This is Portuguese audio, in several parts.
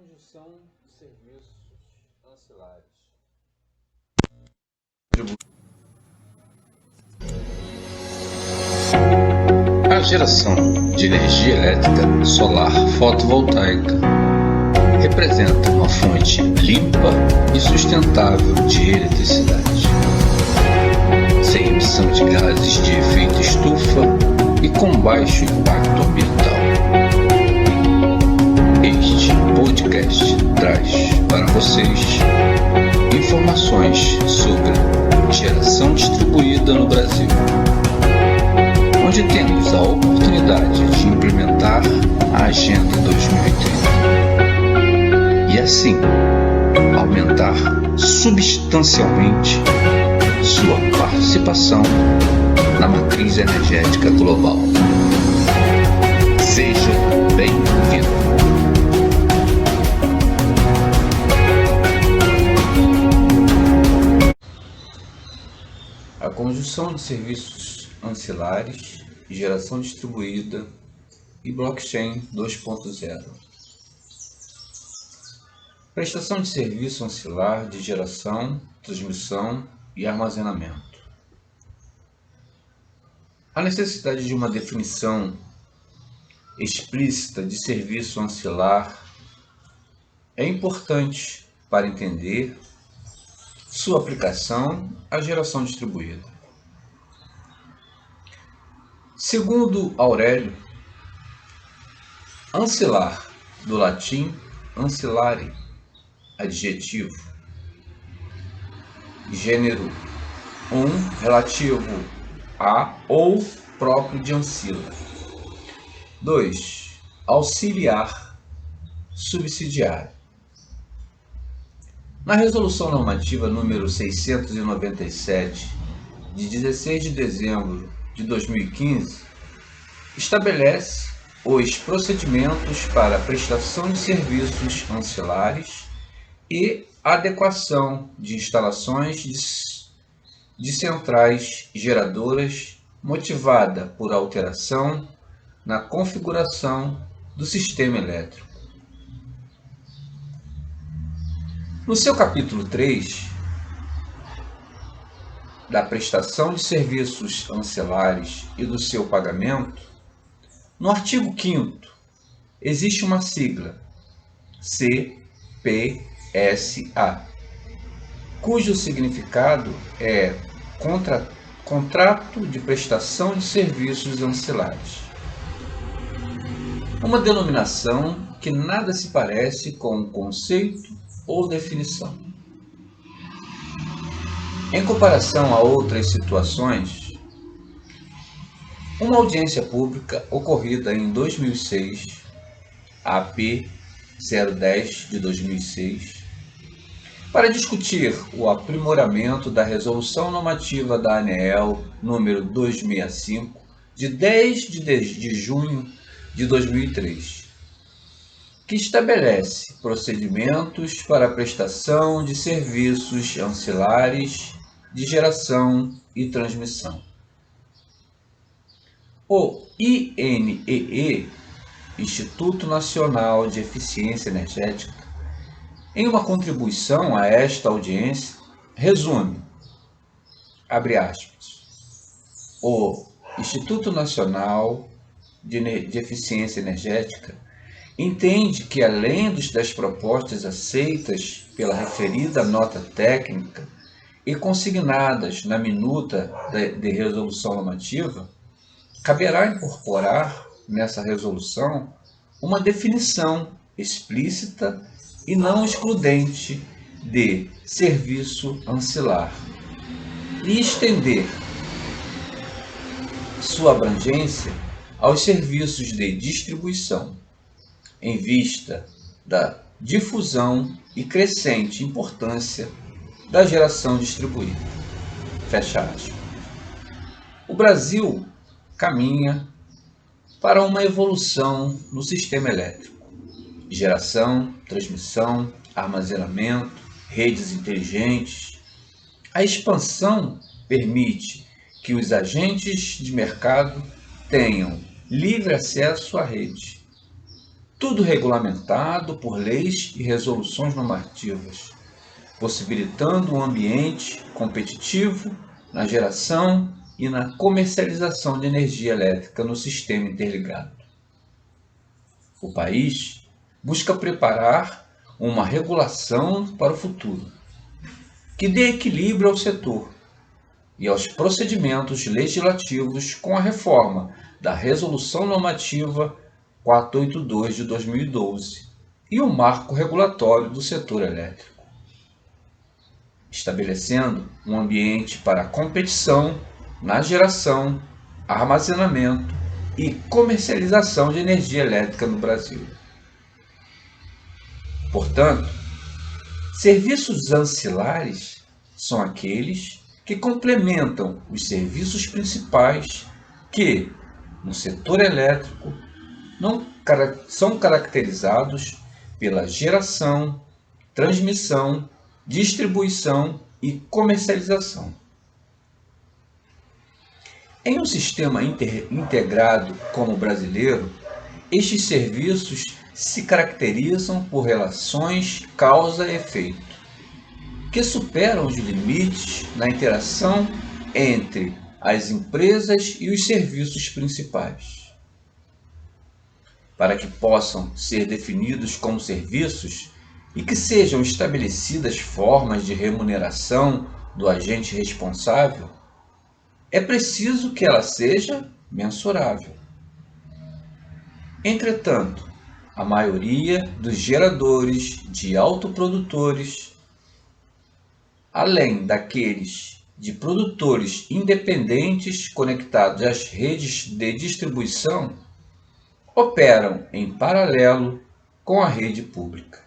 conjunção de serviços ancilares. A geração de energia elétrica solar fotovoltaica representa uma fonte limpa e sustentável de eletricidade, sem emissão de gases de efeito estufa e com baixo impacto ambiental. Este podcast traz para vocês informações sobre geração distribuída no Brasil, onde temos a oportunidade de implementar a Agenda 2030 e assim aumentar substancialmente sua participação na matriz energética global. Seja bem-vindo. A conjunção de serviços ancilares, geração distribuída e blockchain 2.0. Prestação de serviço ancilar de geração, transmissão e armazenamento. A necessidade de uma definição explícita de serviço ancilar é importante para entender sua aplicação à geração distribuída. Segundo Aurélio, ancilar, do latim ancillare, adjetivo, gênero relativo a ou próprio de ancila. 2. Auxiliar, subsidiário. Na Resolução Normativa número 697, de 16 de dezembro de 2015, estabelece os procedimentos para a prestação de serviços ancilares e adequação de instalações de centrais geradoras motivada por alteração na configuração do sistema elétrico. No seu capítulo 3, da prestação de serviços ancilares e do seu pagamento, no artigo 5º, existe uma sigla, CPSA, cujo significado é Contrato de Prestação de Serviços Ancilares. Uma denominação que nada se parece com o conceito ou definição. Em comparação a outras situações, uma audiência pública ocorrida em 2006, AP 010 de 2006, para discutir o aprimoramento da Resolução Normativa da ANEEL número 265, de 10 de junho de 2003, que estabelece procedimentos para a prestação de serviços ancilares de geração e transmissão. O INEE, Instituto Nacional de Eficiência Energética, em uma contribuição a esta audiência, resume, abre aspas, o Instituto Nacional de Eficiência Energética entende que, além das propostas aceitas pela referida nota técnica e consignadas na minuta de resolução normativa, caberá incorporar nessa resolução uma definição explícita e não excludente de serviço ancilar e estender sua abrangência aos serviços de distribuição, em vista da difusão e crescente importância da geração distribuída. Fecha aspas. O Brasil caminha para uma evolução no sistema elétrico. Geração, transmissão, armazenamento, redes inteligentes. A expansão permite que os agentes de mercado tenham livre acesso à rede. tudo regulamentado por leis e resoluções normativas, possibilitando um ambiente competitivo na geração e na comercialização de energia elétrica no sistema interligado. O país busca preparar uma regulação para o futuro, que dê equilíbrio ao setor e aos procedimentos legislativos com a reforma da Resolução Normativa 482 de 2012 e o Marco Regulatório do Setor Elétrico, estabelecendo um ambiente para a competição na geração, armazenamento e comercialização de energia elétrica no Brasil. Portanto, serviços ancilares são aqueles que complementam os serviços principais que, no setor elétrico, são caracterizados pela geração, transmissão, distribuição e comercialização. Em um sistema integrado como o brasileiro, estes serviços se caracterizam por relações causa-efeito, que superam os limites na interação entre as empresas e os serviços principais. Para que possam ser definidos como serviços e que sejam estabelecidas formas de remuneração do agente responsável, é preciso que ela seja mensurável. Entretanto, a maioria dos geradores de autoprodutores, além daqueles de produtores independentes conectados às redes de distribuição, operam em paralelo com a rede pública.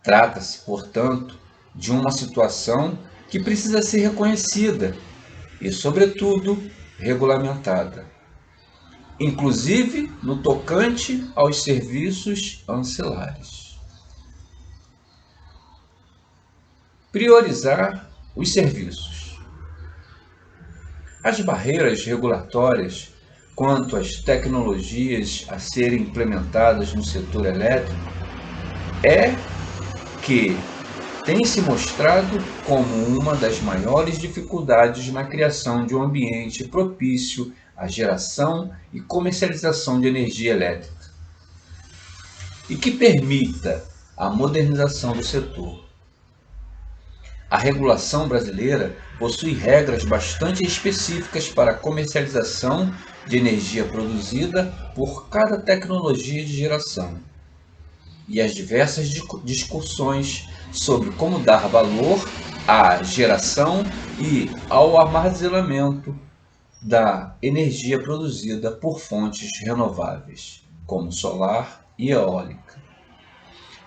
Trata-se, portanto, de uma situação que precisa ser reconhecida e, sobretudo, regulamentada, inclusive no tocante aos serviços ancilares. Priorizar os serviços. As barreiras regulatórias quanto às tecnologias a serem implementadas no setor elétrico que tem se mostrado como uma das maiores dificuldades na criação de um ambiente propício à geração e comercialização de energia elétrica e que permita a modernização do setor. A regulação brasileira possui regras bastante específicas para a comercialização de energia produzida por cada tecnologia de geração, e as diversas discussões sobre como dar valor à geração e ao armazenamento da energia produzida por fontes renováveis, como solar e eólica,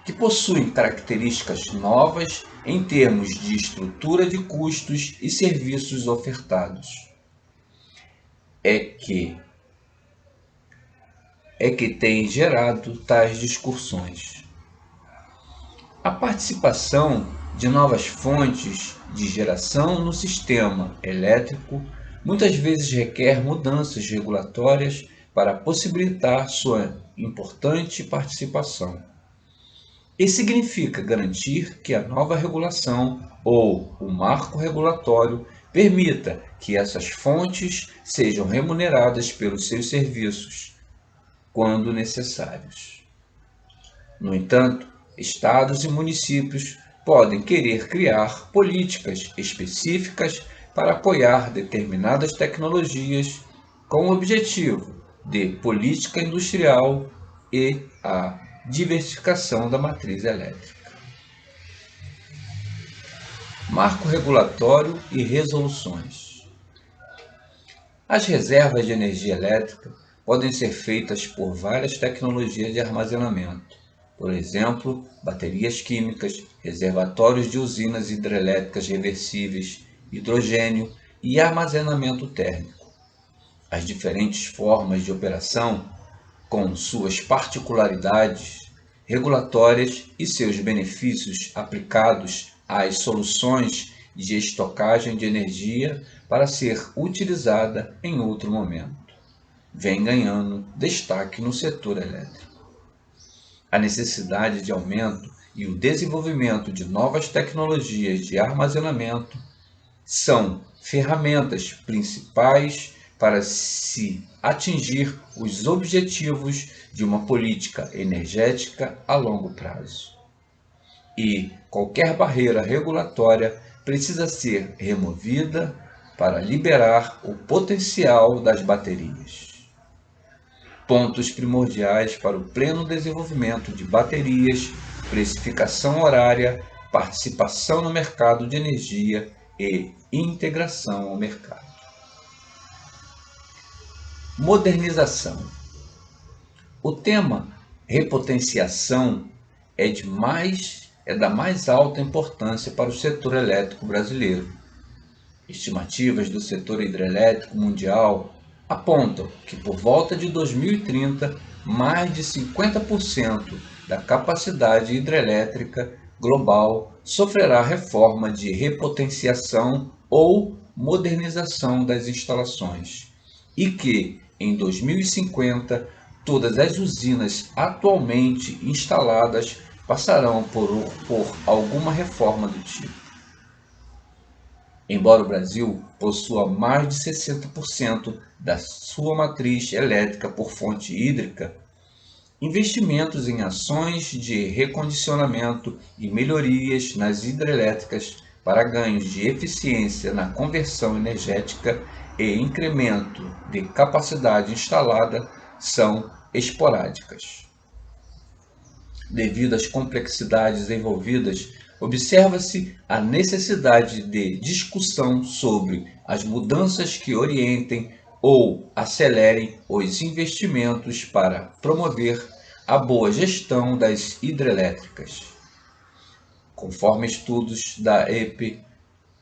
que possuem características novas em termos de estrutura de custos e serviços ofertados. É que tem gerado tais discussões. A participação de novas fontes de geração no sistema elétrico muitas vezes requer mudanças regulatórias para possibilitar sua importante participação. Isso significa garantir que a nova regulação ou o marco regulatório permita que essas fontes sejam remuneradas pelos seus serviços, quando necessários. No entanto, estados e municípios podem querer criar políticas específicas para apoiar determinadas tecnologias com o objetivo de política industrial e a diversificação da matriz elétrica. Marco regulatório e resoluções. As reservas de energia elétrica podem ser feitas por várias tecnologias de armazenamento, por exemplo, baterias químicas, reservatórios de usinas hidrelétricas reversíveis, hidrogênio e armazenamento térmico. As diferentes formas de operação, com suas particularidades regulatórias e seus benefícios aplicados às soluções de estocagem de energia para ser utilizada em outro momento. vem ganhando destaque no setor elétrico. A necessidade de aumento e o desenvolvimento de novas tecnologias de armazenamento são ferramentas principais para se atingir os objetivos de uma política energética a longo prazo. E qualquer barreira regulatória precisa ser removida para liberar o potencial das baterias. Pontos primordiais para o pleno desenvolvimento de baterias, precificação horária, participação no mercado de energia e integração ao mercado. Modernização. O tema repotenciação é da mais alta importância para o setor elétrico brasileiro. Estimativas do setor hidrelétrico mundial apontam que por volta de 2030, mais de 50% da capacidade hidrelétrica global sofrerá reforma de repotenciação ou modernização das instalações, e que, em 2050, todas as usinas atualmente instaladas passarão por alguma reforma do tipo. Embora o Brasil possua mais de 60% da sua matriz elétrica por fonte hídrica, investimentos em ações de recondicionamento e melhorias nas hidrelétricas para ganhos de eficiência na conversão energética e incremento de capacidade instalada são esporádicas. Devido às complexidades envolvidas, observa-se a necessidade de discussão sobre as mudanças que orientem ou acelerem os investimentos para promover a boa gestão das hidrelétricas. Conforme estudos da EPE,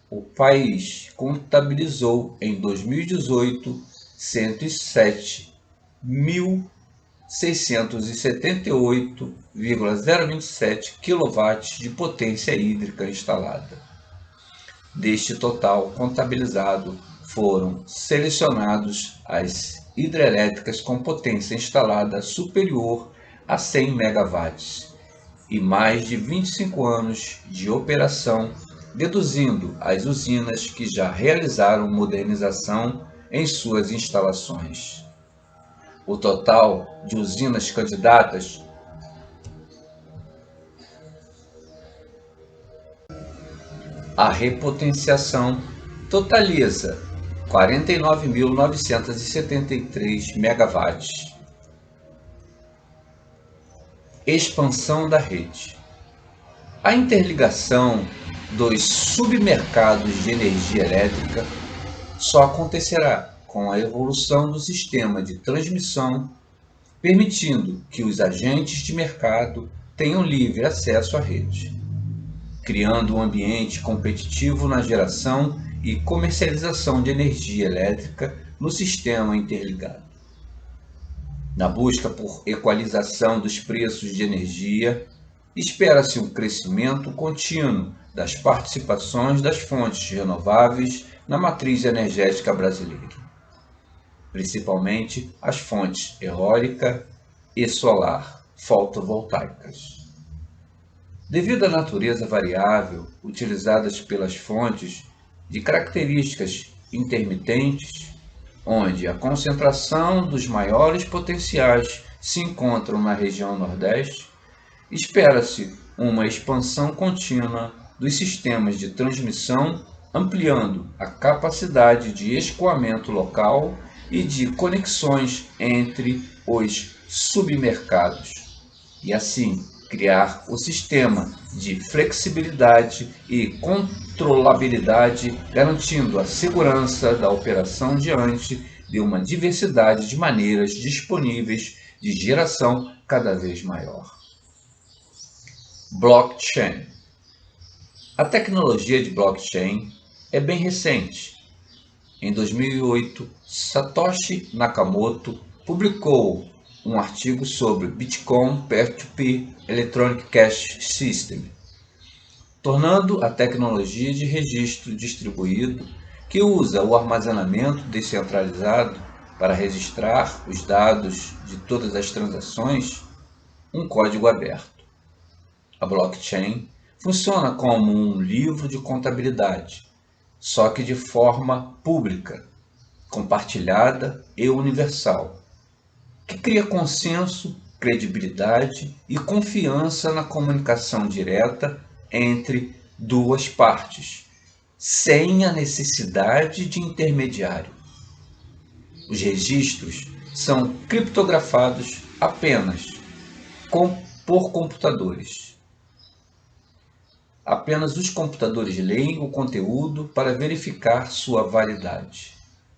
o país contabilizou em 2018 107.678,027 kW de potência hídrica instalada. Deste total contabilizado, foram selecionados as hidrelétricas com potência instalada superior a 100 MW e mais de 25 anos de operação, deduzindo as usinas que já realizaram modernização em suas instalações. O total de usinas candidatas à repotenciação totaliza 49.973 MW. Expansão da rede. A interligação dos submercados de energia elétrica só acontecerá com a evolução do sistema de transmissão, permitindo que os agentes de mercado tenham livre acesso à rede, criando um ambiente competitivo na geração e comercialização de energia elétrica no sistema interligado. Na busca por equalização dos preços de energia, espera-se um crescimento contínuo das participações das fontes renováveis na matriz energética brasileira, principalmente as fontes eólica e solar fotovoltaicas. Devido à natureza variável utilizadas pelas fontes de características intermitentes, onde a concentração dos maiores potenciais se encontram na região Nordeste, espera-se uma expansão contínua dos sistemas de transmissão, ampliando a capacidade de escoamento local e de conexões entre os submercados, e assim criar o sistema de flexibilidade e controlabilidade, garantindo a segurança da operação diante de uma diversidade de maneiras disponíveis de geração cada vez maior. Blockchain. A tecnologia de blockchain é bem recente. Em 2008, Satoshi Nakamoto publicou um artigo sobre Bitcoin Peer-to-Peer Electronic Cash System, tornando a tecnologia de registro distribuído, que usa o armazenamento descentralizado, para registrar os dados de todas as transações, um código aberto. A blockchain funciona como um livro de contabilidade, só que de forma pública, compartilhada e universal, que cria consenso, credibilidade e confiança na comunicação direta entre duas partes, sem a necessidade de intermediário. Os registros são criptografados apenas por computadores. Apenas os computadores leem o conteúdo para verificar sua validade,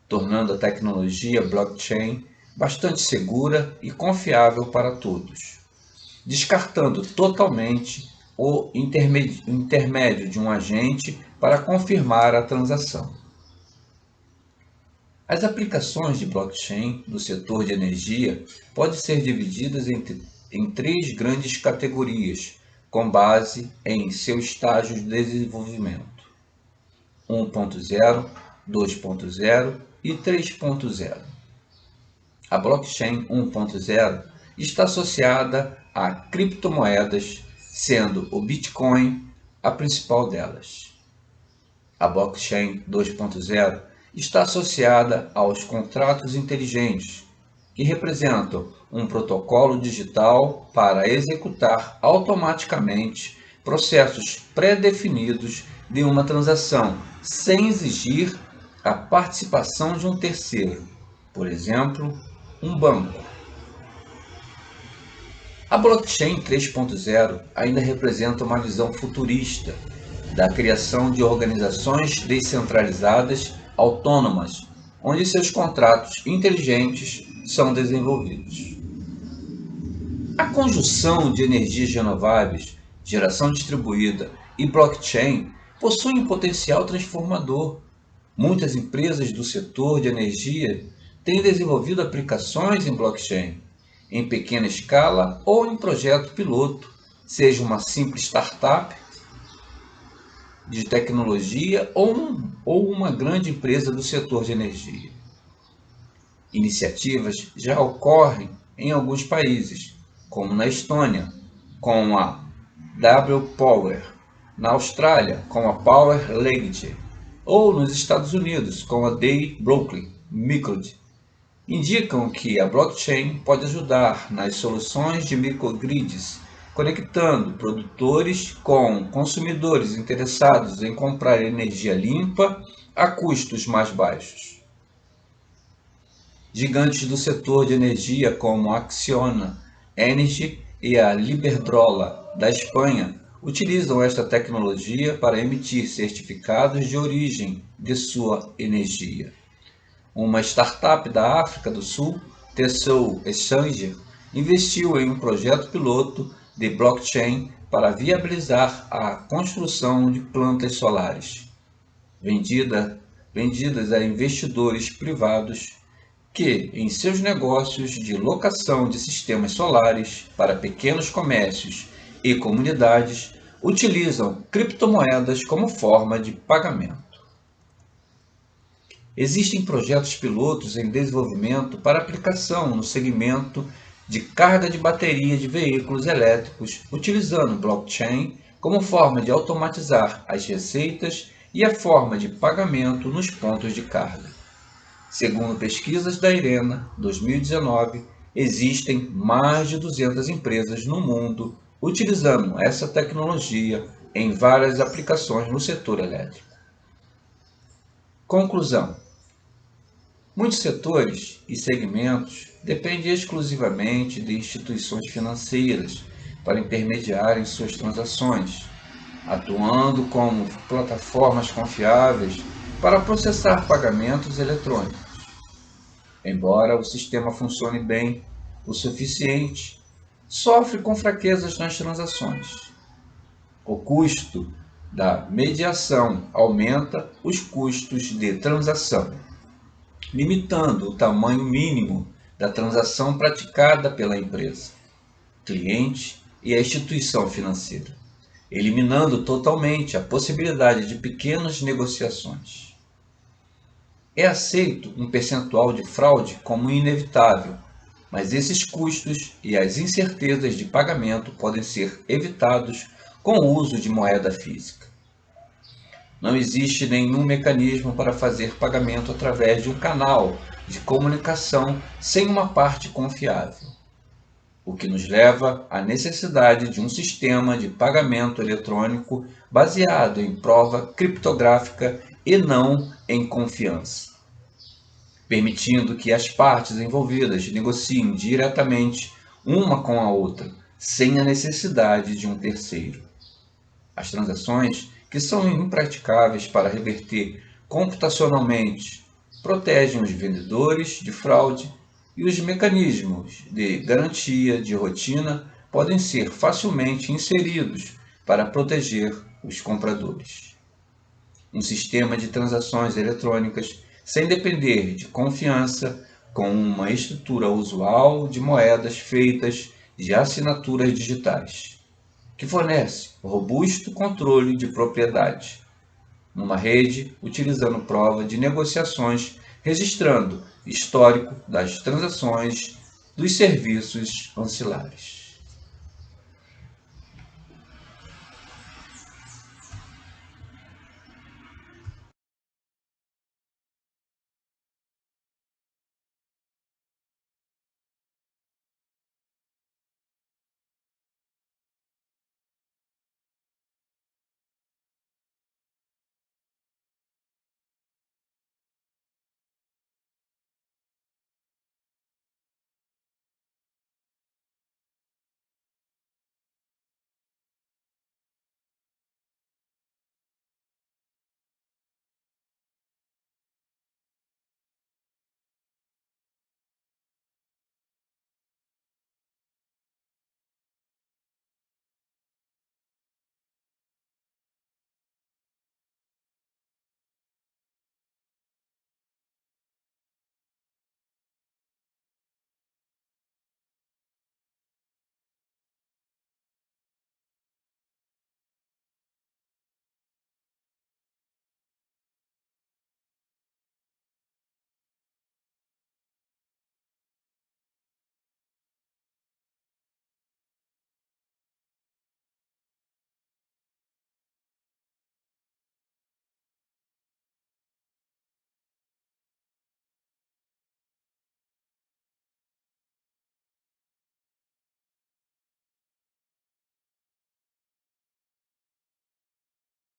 tornando a tecnologia blockchain bastante segura e confiável para todos, descartando totalmente o intermédio de um agente para confirmar a transação. As aplicações de blockchain no setor de energia podem ser divididas em três grandes categorias, com base em seu estágio de desenvolvimento: 1.0, 2.0 e 3.0. A blockchain 1.0 está associada a criptomoedas, sendo o Bitcoin a principal delas. A blockchain 2.0 está associada aos contratos inteligentes, que representam um protocolo digital para executar automaticamente processos pré-definidos de uma transação, sem exigir a participação de um terceiro, por exemplo, um banco. A blockchain 3.0 ainda representa uma visão futurista da criação de organizações descentralizadas autônomas, onde seus contratos inteligentes são desenvolvidos. A conjunção de energias renováveis, geração distribuída e blockchain possui um potencial transformador. Muitas empresas do setor de energia têm desenvolvido aplicações em blockchain, em pequena escala ou em projeto piloto, seja uma simples startup de tecnologia ou uma grande empresa do setor de energia. Iniciativas já ocorrem em alguns países, como na Estônia, com a W-Power, na Austrália, com a Power Legacy, ou nos Estados Unidos, com a Dell Brooklyn Microgrid. Indicam que a blockchain pode ajudar nas soluções de microgrids, conectando produtores com consumidores interessados em comprar energia limpa a custos mais baixos. Gigantes do setor de energia como a Acciona Energy e a Iberdrola da Espanha utilizam esta tecnologia para emitir certificados de origem de sua energia. Uma startup da África do Sul, Tessou Exchange, investiu em um projeto piloto de blockchain para viabilizar a construção de plantas solares, vendidas a investidores privados que, em seus negócios de locação de sistemas solares para pequenos comércios e comunidades, utilizam criptomoedas como forma de pagamento. Existem projetos pilotos em desenvolvimento para aplicação no segmento de carga de bateria de veículos elétricos, utilizando blockchain como forma de automatizar as receitas e a forma de pagamento nos pontos de carga. Segundo pesquisas da IRENA 2019, existem mais de 200 empresas no mundo utilizando essa tecnologia em várias aplicações no setor elétrico. Conclusão: muitos setores e segmentos dependem exclusivamente de instituições financeiras para intermediarem suas transações, atuando como plataformas confiáveis para processar pagamentos eletrônicos. Embora o sistema funcione bem o suficiente, sofre com fraquezas nas transações. O custo da mediação aumenta os custos de transação, limitando o tamanho mínimo da transação praticada pela empresa, cliente e a instituição financeira, eliminando totalmente a possibilidade de pequenas negociações. É aceito um percentual de fraude como inevitável, mas esses custos e as incertezas de pagamento podem ser evitados com o uso de moeda física. Não existe nenhum mecanismo para fazer pagamento através de um canal de comunicação sem uma parte confiável, o que nos leva à necessidade de um sistema de pagamento eletrônico baseado em prova criptográfica e não em confiança, permitindo que as partes envolvidas negociem diretamente uma com a outra, sem a necessidade de um terceiro. As transações, que são impraticáveis para reverter computacionalmente, protegem os vendedores de fraude e os mecanismos de garantia de rotina podem ser facilmente inseridos para proteger os compradores. Um sistema de transações eletrônicas sem depender de confiança, com uma estrutura usual de moedas feitas de assinaturas digitais, que fornece robusto controle de propriedade, numa rede utilizando prova de negociações, registrando histórico das transações dos serviços ancilares.